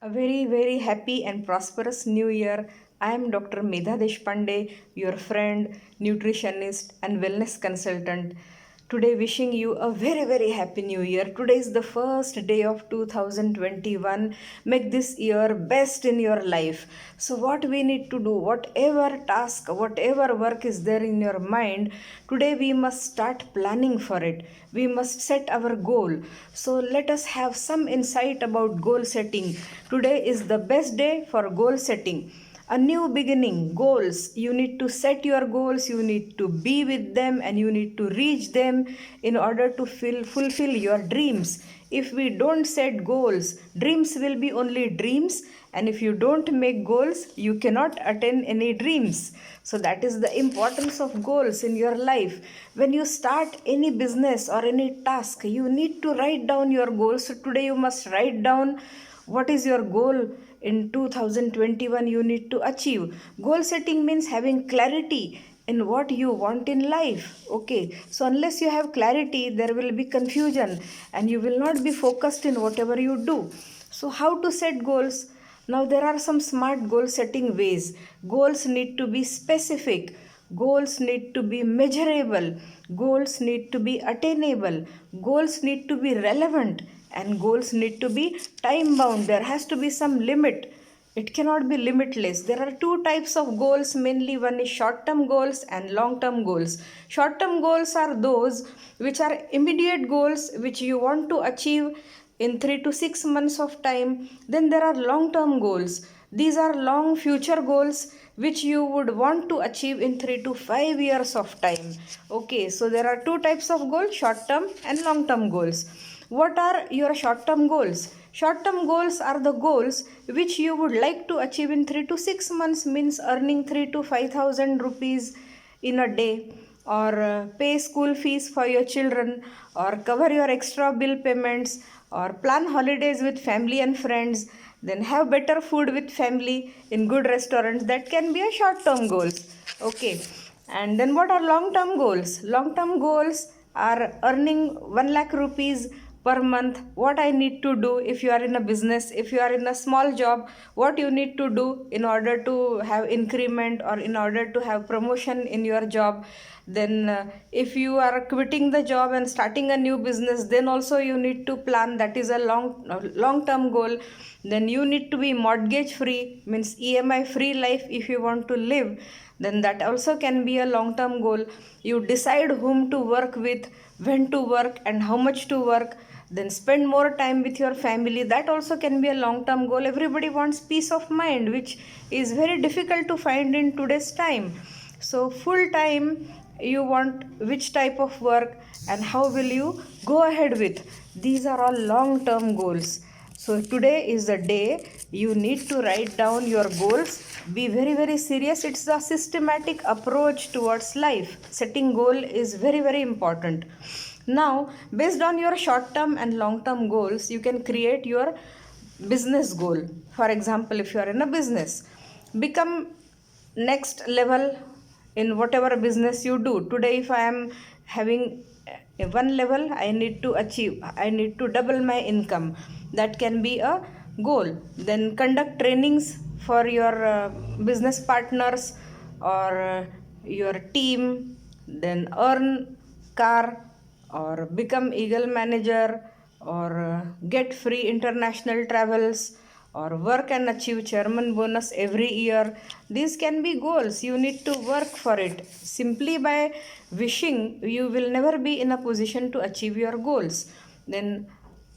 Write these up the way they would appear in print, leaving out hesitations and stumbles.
A very, very happy and prosperous new year. I am Dr. Medha Deshpande, your friend, nutritionist, and wellness consultant. Today, wishing you a very, very happy new year. Today is the first day of 2021. Make this year best in your life. So, what we need to do, whatever task, whatever work is there in your mind, today we must start planning for it. We must set our goal. So, let us have some insight about goal setting. Today is the best day for goal setting. A new beginning, goals. You need to set your goals, you need to be with them, and you need to reach them in order to fulfill your dreams. If we don't set goals, dreams will be only dreams, and if you don't make goals, you cannot attain any dreams. So, that is the importance of goals in your life. When you start any business or any task, you need to write down your goals. So, today you must write down what is your goal in 2021 you need to achieve. Goal setting means having clarity in what you want in life. Okay, so unless you have clarity, there will be confusion and you will not be focused in whatever you do. So, how to set goals? Now, there are some smart goal setting ways. Goals need to be specific, goals need to be measurable, goals need to be attainable, goals need to be relevant, and goals need to be time bound. There has to be some limit. It cannot be limitless. There are two types of goals mainly. One is short term goals and long term goals. Short term goals are those which are immediate goals which you want to achieve in 3 to 6 months of time. Then there are long term goals. These are long future goals which you would want to achieve in 3 to 5 years of time. Okay, so there are two types of goals, short term and long term goals. What are your short term goals? Short term goals are the goals which you would like to achieve in 3 to 6 months, means earning 3 to 5,000 rupees in a day, or pay school fees for your children, or cover your extra bill payments, or plan holidays with family and friends, then have better food with family in good restaurants. That can be a short term goals. Okay, and then what are long term goals? Long term goals are earning 1 lakh rupees per month. What I need to do, if you are in a business, if you are in a small job, what you need to do in order to have increment or in order to have promotion in your job. Then if you are quitting the job and starting a new business, then also you need to plan. That is a long term goal. Then you need to be mortgage free, means EMI free life if you want to live. Then that also can be a long term goal. You decide whom to work with, when to work, and how much to work. Then spend more time with your family. That also can be a long term goal. Everybody wants peace of mind, which is very difficult to find in today's time. So, full time, you want which type of work and how will you go ahead with? These are all long term goals. So, today is the day you need to write down your goals. Be very, very serious. It's a systematic approach towards life. Setting goal is very, very important. Now, based on your short term and long term goals, you can create your business goal. For example, if you are in a business, become next level in whatever business you do. Today, if I am having one level, I need to achieve, I need to double my income. That can be a goal. Then conduct trainings for your business partners or your team. Then earn car or become eagle manager, or get free international travels, or work and achieve chairman bonus every year. These can be goals. You need to work for it. Simply by wishing, you will never be in a position to achieve your goals. Then,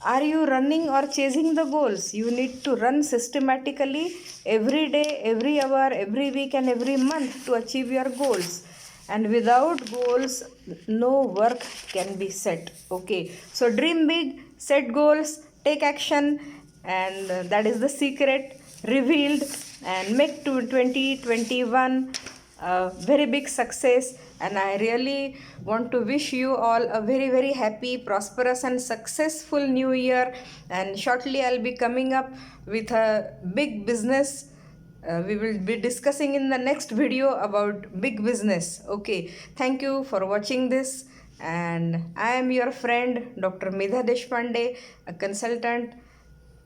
are you running or chasing the goals? You need to run systematically every day, every hour, every week, and every month to achieve your goals. And without goals, no work can be set. Okay, so dream big, set goals, take action, and that is the secret revealed, and make to 2021 a very big success. And I really want to wish you all a very, very happy, prosperous, and successful new year. And shortly I'll be coming up with a big business. We will be discussing in the next video about big business. Okay, thank you for watching this, and I am your friend Dr. Medha Deshpande, a consultant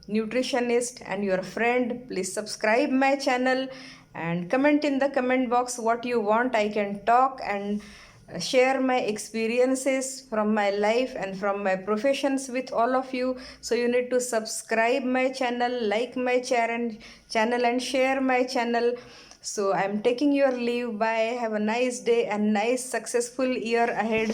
nutritionist and your friend. Please subscribe my channel and comment in the comment box what you want. I can talk and share my experiences from my life and from my professions with all of you. So you need to subscribe my channel, like my channel and share my channel. So I'm taking your leave. Bye. Have a nice day and nice successful year ahead.